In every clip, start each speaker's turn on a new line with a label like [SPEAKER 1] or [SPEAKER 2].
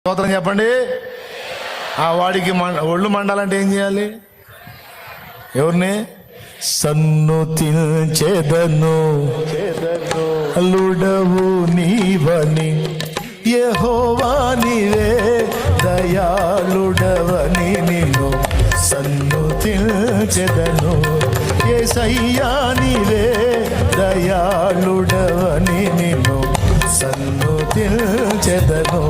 [SPEAKER 1] స్తోత్రం చెప్పండి. ఆ వాడికి ఒళ్ళు మండాలంటే ఏం చేయాలి? ఎవరిని? సన్నుతించెదను అల్లుడవు నీవని, యెహోవా నీవే దయాళుడవని నిన్ను సన్నుతించెదను. యేసయ్యా నీవే దయాళుడవని నిన్ను సన్నుతించెదను,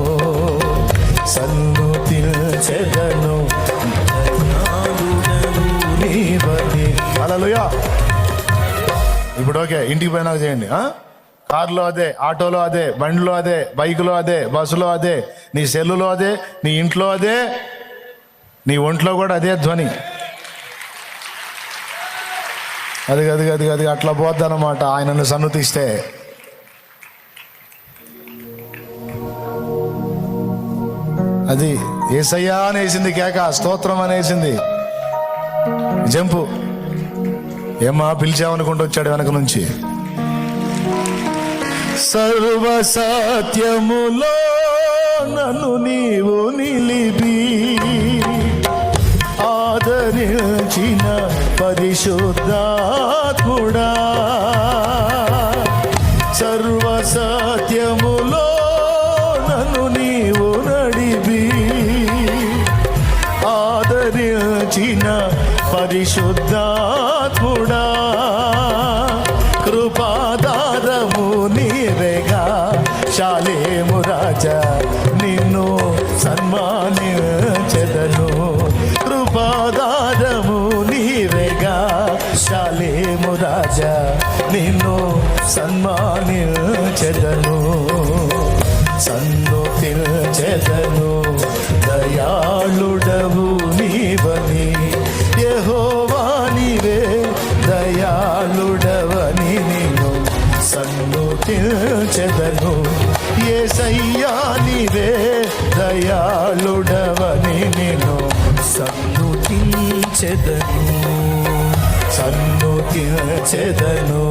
[SPEAKER 1] సన్నుతించెదను దయాళుడవు నీవని. హల్లెలూయా. ఇప్పుడు ఓకే, ఇంటికి పోయినాక చేయండి. కారులో అదే, ఆటోలో అదే, బండిలో అదే, బైకులో అదే, బస్సులో అదే, నీ సెల్లులో అదే, నీ ఇంట్లో అదే, నీ ఒంట్లో కూడా అదే ధ్వని. అది అది అది అది అట్లా పోద్దన్నమాట ఆయనను సన్నుతిస్తే. అది యేసయ్యా అనేసింది కేక, స్తోత్రం అనేసింది జంపు. ఏమా పిలిచామనుకుంటూ వచ్చాడు వెనక నుంచి. సర్వసత్యములో నన్ను నీవు నిలిపి ఆదరించిన పరిశుద్ధాత్ముడా, సర్వసత్యములో నన్ను నీవు నడిపి ఆదరించిన పరిశుద్ధాత్ముడా, కృపాదారము నీవేగా శాలేము రాజా నిన్ను సన్మానించెదను. కృపాదారము నీవేగా శాలేము రాజా నిన్ను సన్మానించెదను, సన్నుతించెదను దయాళుడవు నీవని, యెహోవా నీవే దయాళుడవని నిన్ను సన్నుతించెదను. యేసయ్యా నీవే దయాళుడవని నిన్ను సన్నుతించెదను, సన్నుతించెదను.